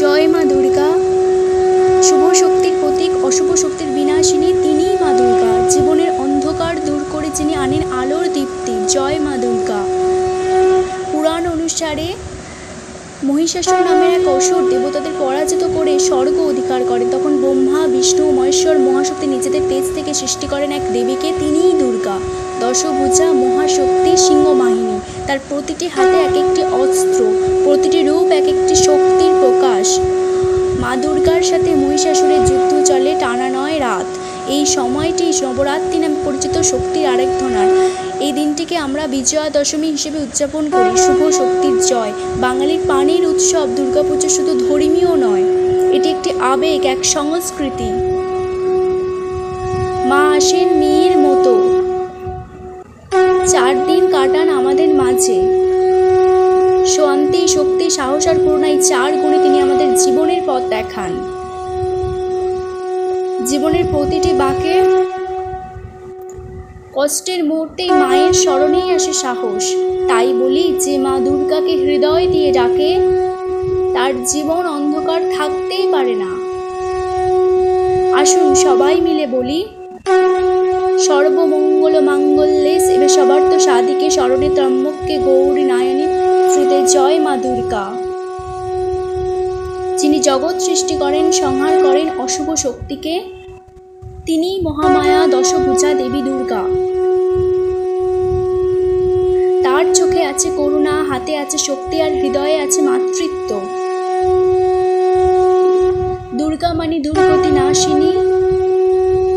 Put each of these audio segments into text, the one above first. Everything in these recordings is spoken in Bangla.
জয় মা দুর্গা, শুভ শক্তির প্রতীক, অশুভ শক্তির বিনাশিনী, তিনিই মা দুর্গা। জীবনের অন্ধকার দূর করে যিনি আনেন আলোর দীপ্তি, জয় মা দুর্গা। পুরাণ অনুসারে মহিষাসুর নামের এক অসুর দেবতাদের পরাজিত করে স্বর্গ অধিকার করেন। তখন ব্রহ্মা, বিষ্ণু, মহেশ্বর মহাশক্তি নিজেদের তেজ থেকে সৃষ্টি করেন এক দেবীকে, তিনিই দুর্গা। দশভুজা মহাশক্তি, সিংহবাহিনী। তার প্রতিটি হাতে এক একটি অস্ত্র, প্রতিটি রূপ এক একটি শক্তির প্রকাশ। মা দুর্গার সাথে মহিষাসুরের যুদ্ধ চলে টানা 9 রাত। এই সময়টি নবরাত্রি নামে পরিচিত শক্তির আরেক ধারণা। এই দিনটিকে আমরা বিজয়া দশমী হিসেবে উদযাপন করি। শুভ শক্তির জয়। বাঙালির প্রাণের উৎসব দুর্গাপুজো শুধু ধর্মীয় নয়, এটি একটি আবেগ, এক সংস্কৃতি। মা আসেন মেয়ের মতো, 4 দিন কাটান আমাদের মাঝে। শান্তি, শক্তি, সাহস আর করুণা, এই 4 গুণে তিনি আমাদের জীবনের পথ দেখান। জীবনের প্রতিটি বাঁকে কষ্টের মুহূর্তেই মায়ের স্মরণেই আসে সাহস। তাই বলি, যে মা দুর্গাকে হৃদয় দিয়ে ডাকে, তার জীবন অন্ধকার থাকতেই পারে না। আসুন সবাই মিলে বলি, সর্বমঙ্গল মাঙ্গল্যে শিবে সর্বার্থ সাধিকে শরণে ত্র্যম্বকে গৌরী নারায়ণী শ্রুতে জয় মা দুর্গা। যিনি জগৎ সৃষ্টি করেন, সংহার করেন অশুভ শক্তিকে, তিনি মহামায়া দশভুজা দেবী দুর্গা। তার চোখে আছে করুণা, হাতে আছে শক্তি আর হৃদয়ে আছে মাতৃত্ব। দুর্গা মানে দুর্গতি নাশিনী।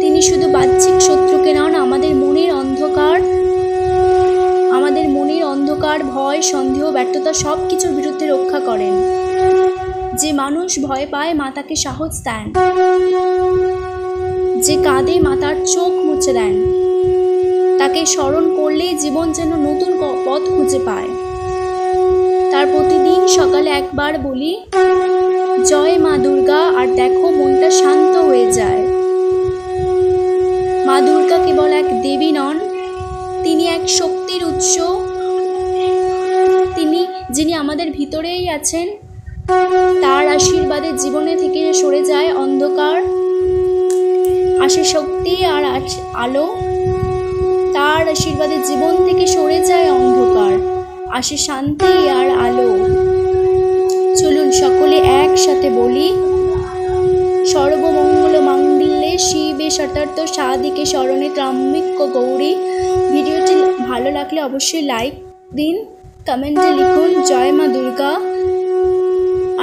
তিনি শুধু বাহ্যিক শত্রুকে নন, আমাদের মনের অন্ধকার, ভয়, সন্দেহ, ব্যর্থতা সব কিছুর বিরুদ্ধে রক্ষা করেন। যে মানুষ ভয় পায়, মা তাকে সাহস দেন। যে কাঁদে, মা তার চোখ মুছে দেন। তাকে স্মরণ করলেই জীবন যেন নতুন পথ খুঁজে পায়। তার প্রতিদিন সকালে একবার বলি, জয় মা দুর্গা, আর দেখো মনটা শান্ত হয়ে যায়। মা দুর্গা কেবল এক দেবী নন, তিনি এক শক্তির উৎস। যিনি আমাদের ভিতরেই আছেন। তার আশীর্বাদে জীবনে থেকে সরে যায় অন্ধকার, আসে শক্তি আর আলো। তার আশীর্বাদে জীবন থেকে সরে যায় অন্ধকার, আসে শান্তি আর আলো। চলুন সকলে একসাথে বলি, সর্বমঙ্গল মাঙ্গল্যে শিবে সর্বার্থ সাধিকে শরণে ত্র্যম্বকে গৌরী। ভিডিওটি ভালো লাগলে অবশ্যই লাইক দিন, কমেন্টে লিখুন জয় মা দুর্গা,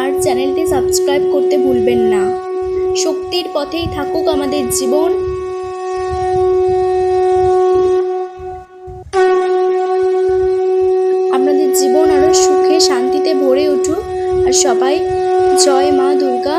আর চ্যানেলটি সাবস্ক্রাইব করতে ভুলবেন না। শক্তির পথেই থাকুক আমাদের জীবন। আপনাদের জীবন আরো সুখে শান্তিতে ভরে উঠুক। আর সবাই জয় মা দুর্গা।